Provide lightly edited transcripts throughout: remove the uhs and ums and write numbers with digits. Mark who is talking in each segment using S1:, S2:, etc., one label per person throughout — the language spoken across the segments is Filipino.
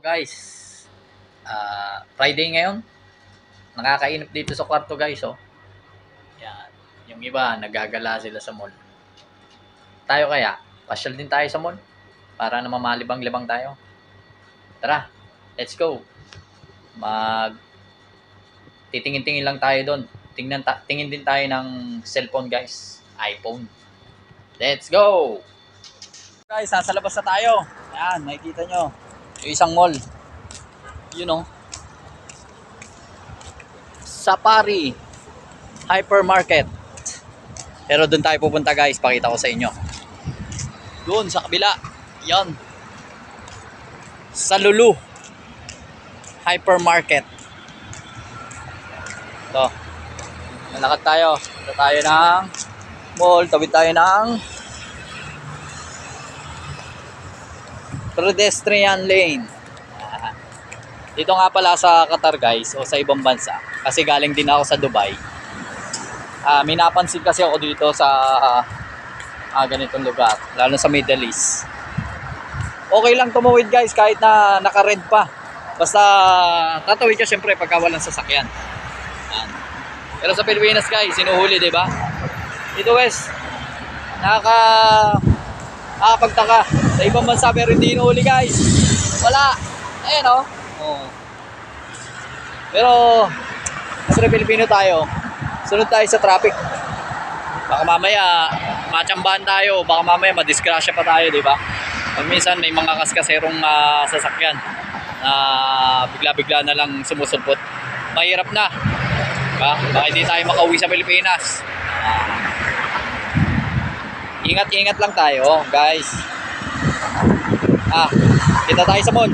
S1: So guys, Friday ngayon. Nakakainip dito sa kwarto guys, oh. Yan. Yung iba, nagagala sila sa mall. Tayo kaya, pasyal din tayo sa mall para na mamalibang-libang tayo. Tara, let's go. Mag titingin-tingin lang tayo doon. Tingin din tayo ng cellphone guys. iPhone. Let's go. Guys, nasa labas na tayo. Yan, makikita nyo. Yung isang mall. You know. Safari Hypermarket. Pero doon tayo pupunta guys, pakita ko sa inyo. Doon sa kabila. Yan. Sa Lulu Hypermarket. Ito. Nalakad tayo. Ito tayo ng mall. Tawid tayo ng pedestrian lane. Dito nga pala sa Qatar guys, o sa ibang bansa. Kasi galing din ako sa Dubai. May napansin kasi ako dito sa ganitong lugar, lalo sa Middle East. Okay lang tumawid guys kahit na naka-red pa. Basta tatawid ka syempre pagka walang sasakyan. Pero sa Pilipinas guys, sinuhuli, 'di ba? Dito guys, nakakapagtaka. Sa ibang bansa pero hindi inuhuli guys. Wala. Ayan oh. Oh. Pero siyempre Pilipino tayo. Sunod tayo sa traffic. Baka mamaya matsambahan tayo, baka mamaya madisgrasya pa tayo, 'di ba? Pag minsan may mga kaskaserong sasakyan na bigla-bigla na lang sumusulpot. Mahirap na. Diba? Baka hindi tayo makauwi sa Pilipinas. Ingat-ingat lang tayo, guys. Kita tayo sa mall.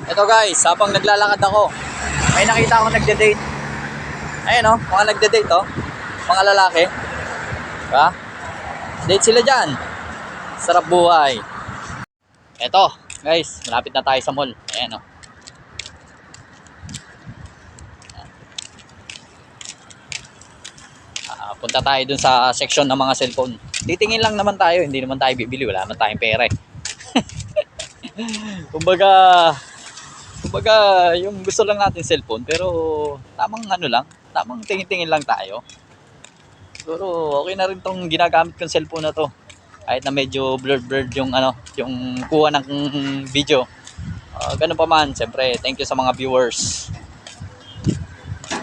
S1: Ito guys, habang naglalakad ako, may nakita akong nagde-date. Ayan oh, mga nagde-date oh. Mga lalaki. Diba? Date sila dyan. Sarap buhay. Ito, guys, malapit na tayo sa mall. Ayan oh. Punta tayo dun sa section ng mga cellphone. Titingin lang naman tayo, hindi naman tayo bibili. Wala naman tayong pera eh. Kumbaga, yung gusto lang natin cellphone, pero tamang ano lang, tamang tingin-tingin lang tayo. Siguro okay na rin tong ginagamit kong cellphone na to. Kahit na medyo blurred yung yung kuha ng video. Ganun pa man, siyempre, thank you sa mga viewers.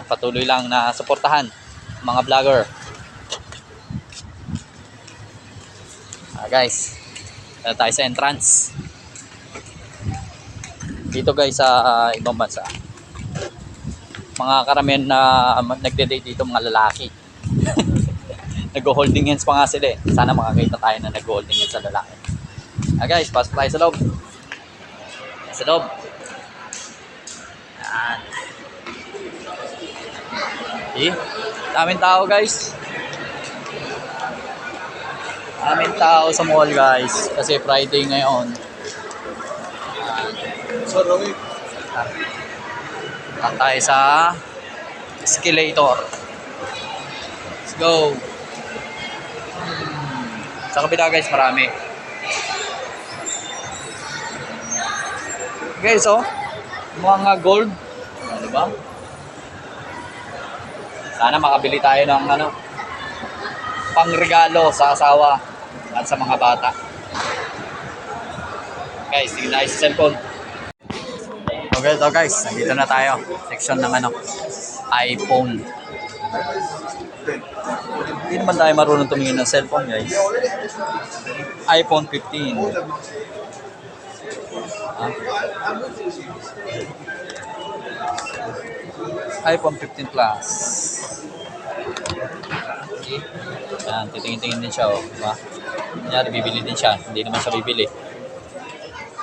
S1: Patuloy lang na suportahan mga vlogger. Guys, tayo sa entrance. Dito guys sa ibang bansa, mga karamihan na nagde-date dito mga lalaki. Nag-holding hands pa nga sila eh. Sana makakita tayo na nag-holding hands sa lalaki. Guys, pasok tayo sa loob. Sa loob. Yan. Daming tao guys. Daming tao sa mall guys. Kasi Friday ngayon. Tayo sa escalator. Let's go. Sa kabila guys, marami. Guys, oh. Mga gold. Diba? Sana makabili tayo ng pangregalo sa asawa at sa mga bata. Guys, tingnan tayo sa cellphone. Okay, so guys, nandito na tayo. Section ng iPhone. Hindi naman tayo marunong tumingin ng cellphone, guys. iPhone 15. iPhone 15 Plus. Yan, titingin-tingin din siya, oh. Diba? Kanyari, bibili din siya. Hindi naman siya bibili.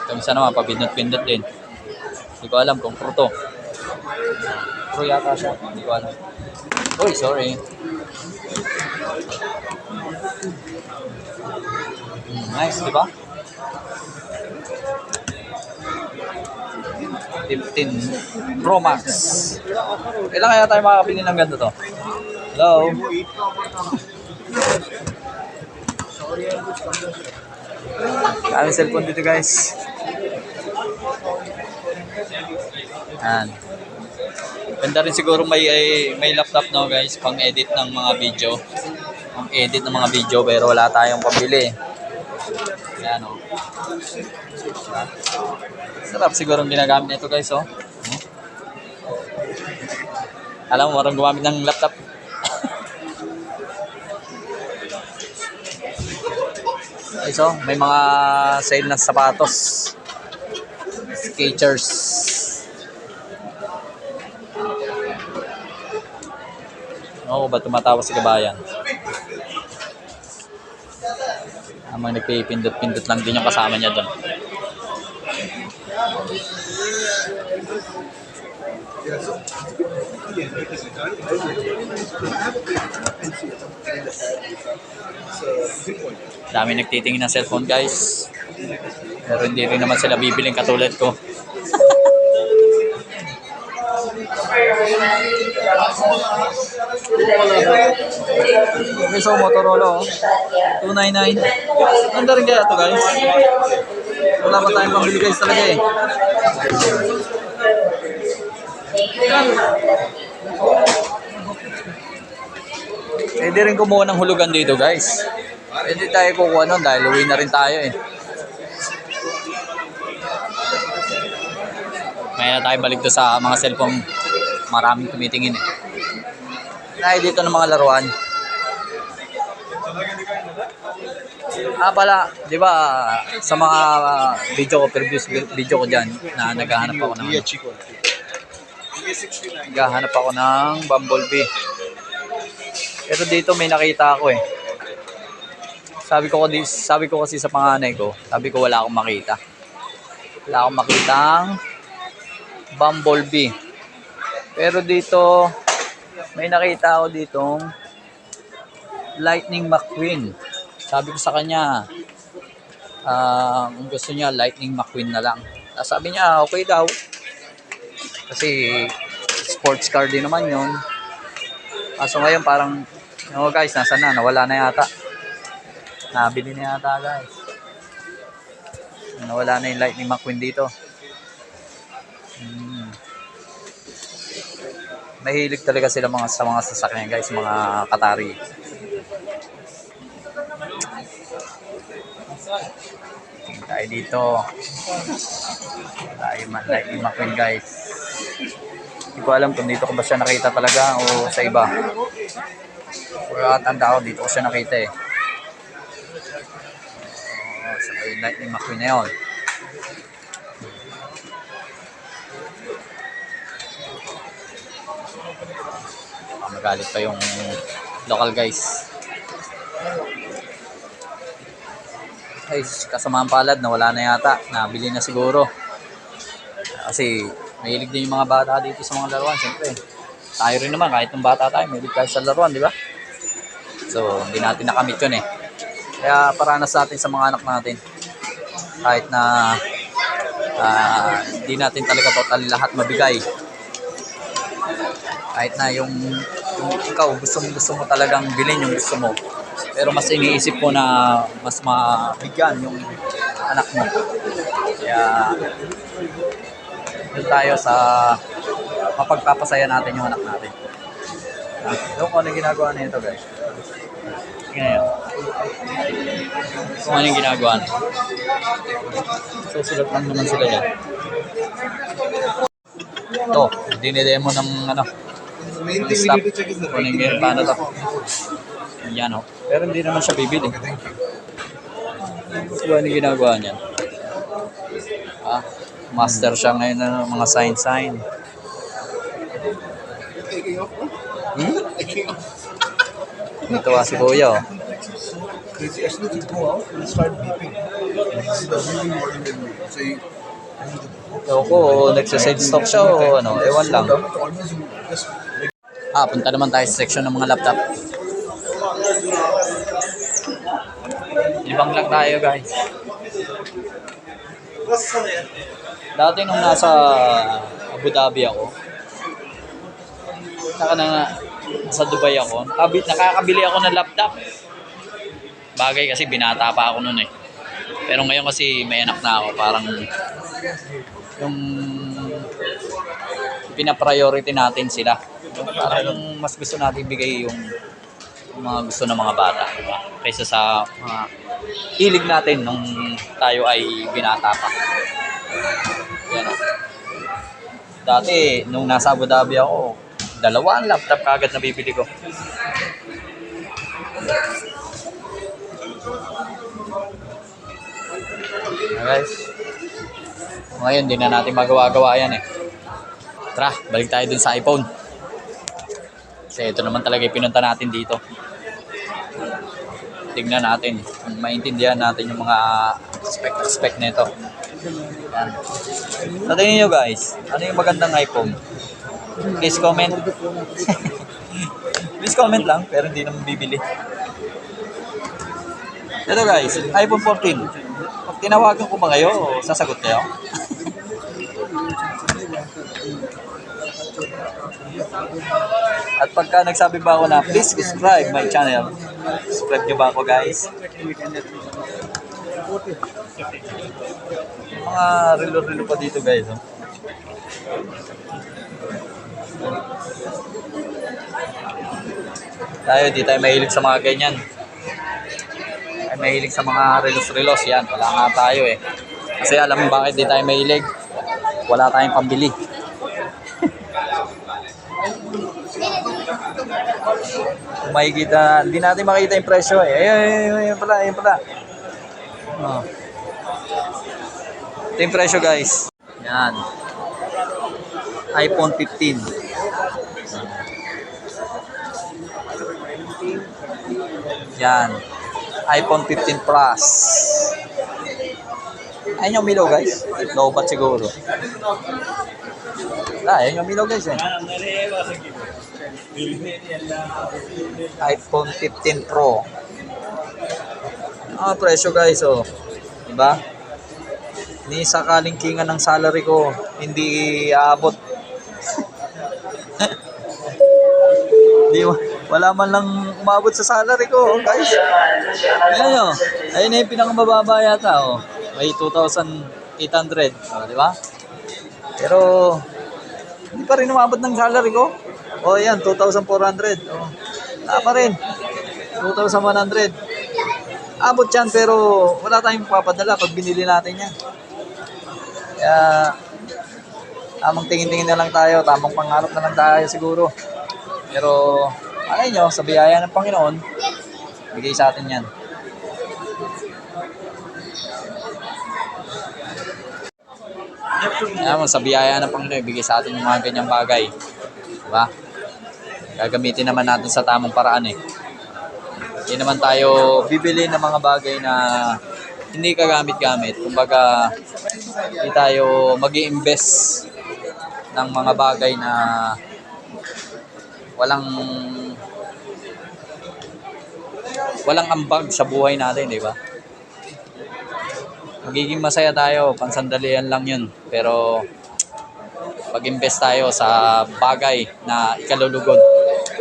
S1: Ito isa naman, papindot-pindot din. Hindi ko alam kung pro to. Pro yata siya. Hindi ko alam. Uy, sorry. Nice, di ba? 15 Pro Max. Kailan kaya tayo makakabili ng ganito to? Hello? Kami cellphone dito guys. Yan. Ganda rin siguro may laptop no guys, pang edit ng mga video. Pang edit ng mga video pero wala tayong pambili. Yan o. Sarap siguro ang ginagamit nito guys oh. Alam mo, marang gumamit ng laptop. Guys oh, may mga sale na sapatos. Skechers. Oo, ba tumatawa si kabayan? Amang nagpipindot-pindot lang din yung kasama niya doon. Dami nagtitingin ng cellphone guys. Pero hindi rin naman sila bibiling katulad ko. Okay, so Motorola 299. Ganda rin kaya ito guys. Wala pa tayong pambili guys talaga eh. Pwede rin kumuha ng hulugan dito guys. Pwede tayo kukuha nun dahil uwi na rin tayo eh. May na tayo balik to sa mga cellphone. Maraming tumitingin eh. Tayo dito ng mga laruan. Pala, di ba sa mga video ko, previous video ko dyan na naghahanap ako ng Bumblebee. Pero dito may nakita ako eh. Sabi ko kasi sa panganay ko, sabi ko wala akong makita. Wala akong makitang Bumblebee. Pero dito may nakita ako ditong Lightning McQueen. Sabi ko sa kanya, kung gusto niya Lightning McQueen na lang. Sabi niya okay daw. Kasi sports car din naman yun. So ngayon parang, guys, nasa na? Nawala na yata. Nabili na yata guys. Nawala na yung Lightning McQueen dito. Mahilig talaga sila sa mga sasakyan guys, mga Qatari. Tayo dito. Tayo man Lightning McQueen guys. Hindi ko alam kung dito ko ba siya nakita talaga o sa iba. Pero tanda ko dito ko siya nakita eh. So yung Lightning McQueen na yun. Magalit pa yung local guys. Ay, kasamaang palad na wala na yata. Nabili na siguro. Kasi mahilig din yung mga bata dito sa mga laruan. Siyempre, tayo rin naman kahit ng bata tayo, mahilig tayo sa laruan, di ba? So, hindi natin nakamit yun eh. Kaya paranas natin sa mga anak natin. Kahit na hindi natin talaga total lahat mabigay. Kahit na yung ikaw gusto mo talagang bilhin yung gusto mo, pero mas iniisip mo na mas mabigyan yung anak mo. Kaya doon tayo sa mapagpapasaya natin yung anak natin. Doon kung ano yung ginagawa na ito guys. Tingnan nyo kung ano yung ginagawa na. Susulat lang naman sila dyan. Ito, dinidemo ng stop. Kunin ngayon, paano to? Yan o. Pero hindi naman siya bibili. So, ano yung ginagawa niya? Master siya ngayon ng mga sign. Natuwa si Kuya o. Ako, nagsaside stock siya o ano, ewan lang. Punta naman tayo sa section ng mga laptop. Libang lang tayo guys. Dati nung nasa Abu Dhabi ako, nasa Dubai ako, nakakabili ako ng laptop. Bagay kasi binata pa ako noon eh. Pero ngayon kasi may anak na ako, parang yung pina-priority natin sila. Parang mas gusto natin bigay yung mga gusto ng mga bata, diba? Kaysa sa mga hilig natin nung tayo ay binata pa. Yan. Dati, nung nasa Abu Dhabi ako, 2 laptop kagad na bibili ko. Guys, ngayon di na natin magawa-gawa yan eh. Tara, balik tayo dun sa iPhone. Kasi ito naman talaga yung pinunta natin dito. Tignan natin kung maintindihan natin yung mga spec nito. Yan. So, tingnan nyo guys, ano yung magandang iPhone? Please comment. Please comment lang, pero hindi naman bibili. Ito guys, iPhone 14. Pag tinawagan ko ba kayo, sasagot kayo? At pagka nagsabi ba ako na please subscribe my channel, subscribe nyo ba ako guys? Mga relo-relo pa dito guys. Oh. Di tayo mahilig sa mga ganyan. Ay mahilig sa mga relos-relos yan. Wala nga tayo eh. Kasi alam mo bakit di tayo mahilig? Wala tayong pambili. Kung makikita, hindi natin makita yung presyo eh. Ayun pala. Oh. Ito yung presyo guys. Yan. iPhone 15. Yan. iPhone 15 Plus. Ayun yung milaw guys. Low bat siguro. Ayun yung milaw guys eh. iPhone 15 Pro. Presyo guys oh. Diba? Ni sa kalingkingan ng salary ko, hindi aabot. Wala man lang umabot sa salary ko, guys. Ayan nyo. Ayun na yung pinakamababa yata, oh. May 2,800, di ba? Pero, hindi pa rin umabot ng salary ko. O, yan, 2,400. Oh. Wala pa rin. 2,100. Abot yan, pero wala tayong papadala pag binili natin yan. Kaya, tamang tingin-tingin na lang tayo, tamang pangarap na lang tayo siguro. Pero, alay nyo, sa biyaya ng Panginoon, bigay sa atin yan. Sa biyaya ng Panginoon, bigay sa atin yung mga ganyang bagay. Diba? Gagamitin naman natin sa tamang paraan eh. Hindi naman tayo bibili ng mga bagay na hindi kagamit-gamit. Kumbaga, hindi tayo mag-i-invest ng mga bagay na walang ambag sa buhay natin, di ba? Magiging masaya tayo, pansandalian lang yun. Pero, pag-invest tayo sa bagay na ikalulugod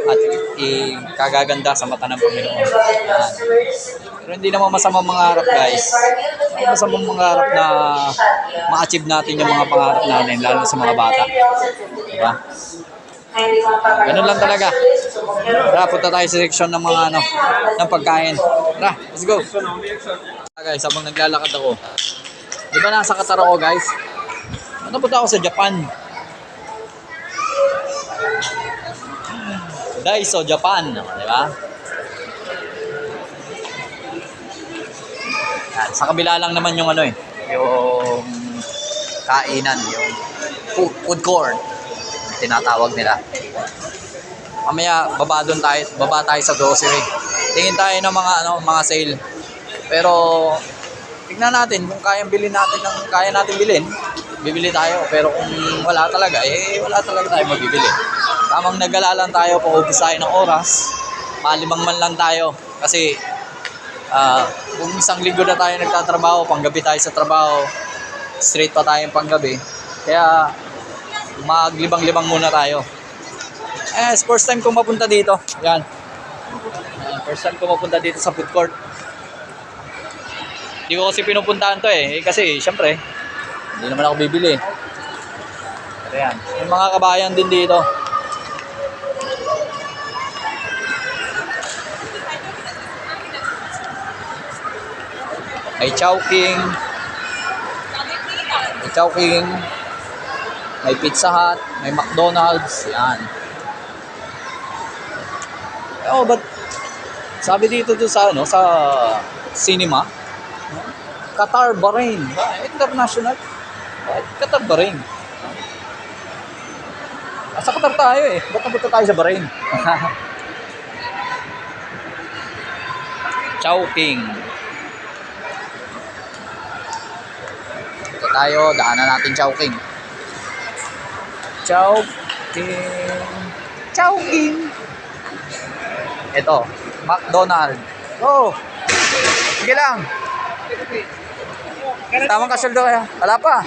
S1: at ikagaganda sa mata ng Panginoon. Yan. Pero hindi naman masamang mangarap, guys. Hindi masamang mangarap na ma-achieve natin yung mga pangarap natin, lalo sa mga bata. Diba? Ganun lang talaga. Tara, punta tayo sa section ng mga ng pagkain. Tara, let's go. Guys, habang naglalakad ako. Di ba nasa Qatar ako, guys? Napunta ako sa Japan. Daiso, Japan. Di ba? Yan, sa kabila lang naman yung yung kainan, yung food court. Tinatawag nila. Mamaya baba tayo sa grocery. Tingin tayo ng mga sale. Pero tingnan natin kung kaya natin bilhin, bibili tayo. Pero kung wala talaga, wala talaga tayo magbibili. Tamang nagala lang tayo, paubos tayo ng oras. Malimang man lang tayo kasi kung isang linggo na tayo nagtatrabaho, panggabi tayo sa trabaho, straight pa tayong panggabi. Kaya maglibang-libang muna tayo. First time ko mapunta dito. Yan. First time ko mapunta dito sa food court. Hindi ko kasi pinupuntahan to eh. Kasi syempre, hindi naman ako bibili. Ayan. May mga kabayan din dito. May Chowking. May Chowking. May Pizza Hut. May McDonald's. Yan. Oh, but sabi dito sa ano, sa cinema, Qatar Bahrain. International. Qatar Bahrain. Sa Qatar tayo eh. Ba't napunta tayo sa Bahrain? Chowking. Ito tayo, daanan natin Chowking. Chowking. Chowking. Ito, McDonald's. Oh. Sige lang. Tamang kasuldo kaya. Wala pa.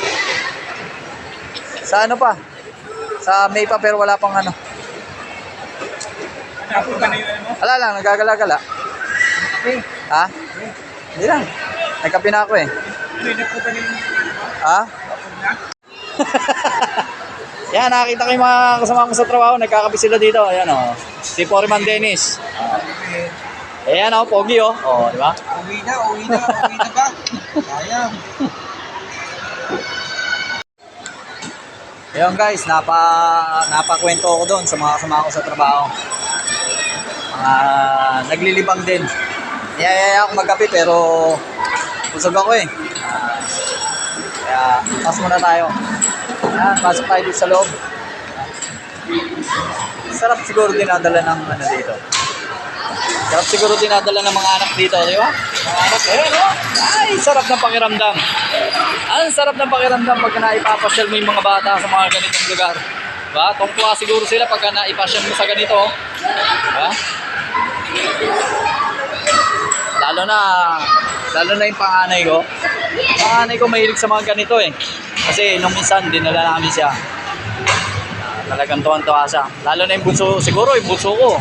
S1: Sa ano pa? Sa May pa pero wala pang ano. Wala lang, nagagala-gala. Ha? Hindi lang. Nagkape na ako eh. Ha? Yan, nakakita ko yung mga kasama ko sa trabaho. Nagkakape sila dito. Ayan o. Si Foreman Dennis. Ayan o, pogi o. O, di ba?
S2: Uwi na ka. Sayang.
S1: Ayun guys, napakwento ako doon sa mga kasama ko sa trabaho. Naglilibang din. Niyayaya ako magkape pero busog ako eh. Kaya pas muna tayo. Ayan, pasok tayo dito sa loob. Sarap siguro dinadala ng ano dito. Sarap siguro dinadala ng mga anak dito, di ba? Mga anak, no? Ay, sarap ng pakiramdam. Ang sarap ng pakiramdam pagka naipapasyal mo yung mga bata sa mga ganitong lugar. Diba? Tungkwa siguro sila pagka naipasyal mo sa ganito. Diba? Lalo na yung panganay ko. Panganay ko mahilig sa mga ganito eh. Kasi nung minsan dinala namin siya. Talagang tuwan-tuwa siya. Lalo na yung bunso, siguro yung bunso ko.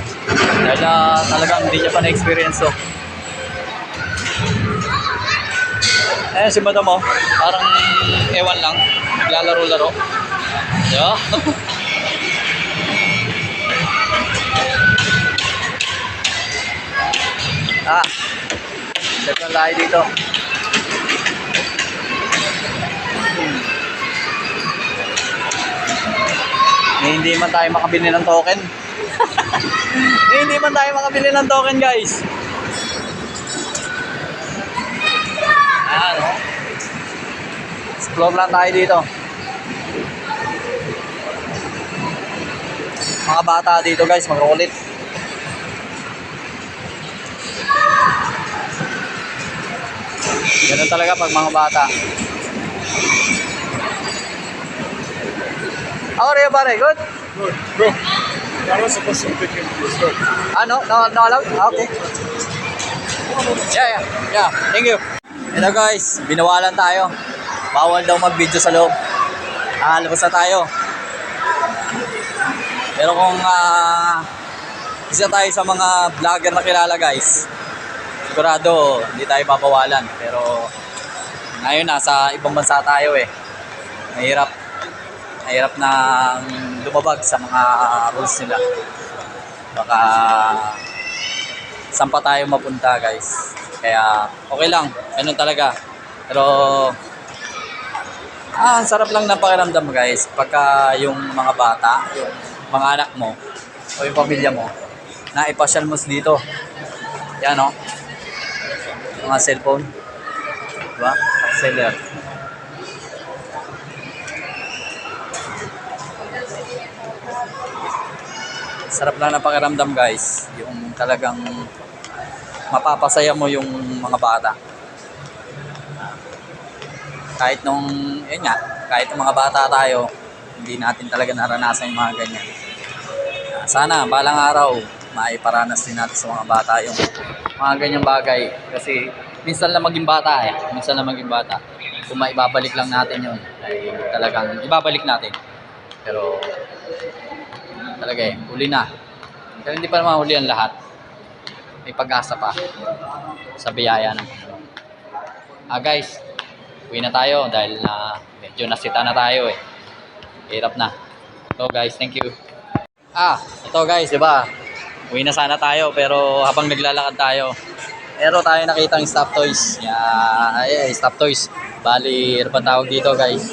S1: Dahil talagang hindi niya pa na-experience to. Eh, si madam mo, parang ewan lang. Naglalaro-laro. Diba? Check na tayo dito. Hindi man tayo makabili ng token. Hindi man tayo makabili ng token, guys. Ayan, oh. Explore lang tayo dito. Mga bata dito, guys, mag-ulit. Ganun talaga pag mga bata. How are you, pare? Good?
S2: Good, bro. I was supposed to pick him this dog.
S1: No allowed? Okay. Yeah. Thank you. Ito guys, binawalan tayo. Bawal daw mag-video sa loob. Labas na tayo. Pero kung isa tayo sa mga vlogger na kilala guys, sigurado hindi tayo papawalan. Pero ngayon nasa ibang bansa tayo eh. Mahirap na lumabag sa mga rules nila. Baka saan pa tayo mapunta guys. Kaya okay lang, ganun talaga. Pero ang sarap lang ng pakiramdam guys pagka yung mga bata, yung mga anak mo o yung pamilya mo na ipasyal mo dito. Yan o. Mga cellphone. Diba? Seller. Sarap lang ng pakiramdam guys. Yung talagang mapapasaya mo yung mga bata. Kahit kahit nung mga bata tayo, hindi natin talaga naranasan yung mga ganyan. Sana balang araw maiparanas din natin sa mga bata yung mga ganyang bagay. Kasi minsan lang maging bata eh. Minsan lang maging bata. Kung maibabalik lang natin yun, ay talagang ibabalik natin. Pero talaga eh, huli na. Pero hindi pa naman huli ang lahat. May pag-asa pa sa biyaya ng Panginoon. Guys, uwi na tayo dahil medyo nasita na tayo eh. Hirap na. So guys, thank you. Ito guys, di ba? Uwi na sana tayo pero habang naglalakad tayo, meron tayo nakitang stop toys. Stop toys. Bali, ano pa tawag dito guys?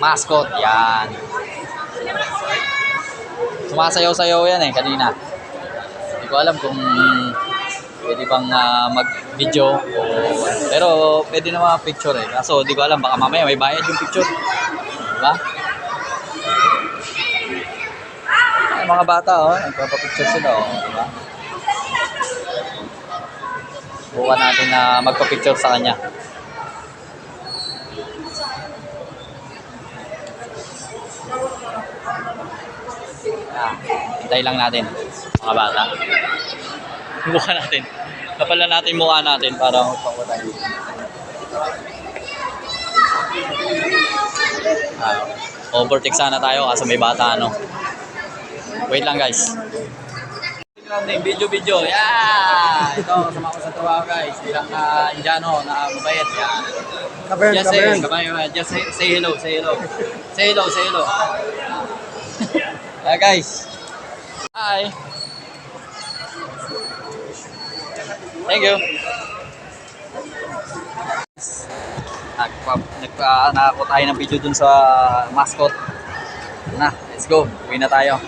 S1: Mascot, yan. Sumasayaw-sayaw yan kanina. Hindi ko alam kung pwede bang mag-video pero pwede na picture Kaso di ko alam, baka mamaya may bayad yung picture. Diba? Ay, mga bata nagpapapicture sila diba? Bukan natin na magpapicture sa kanya. Hintay lang natin mga bata. Mukha natin. Kapalan natin mukha natin para magpakuha tayo. Overtake sana tayo kasi may bata Wait lang guys. Video. Yeah! Ito, kasama ko sa trabaho guys. Ilang Indiano na mabait. Yan. Just say hello. Say hello. Yeah guys. Hi. Thank you. Nagpa tayo ng video dun sa mascot. Let's go. Uwi na tayo.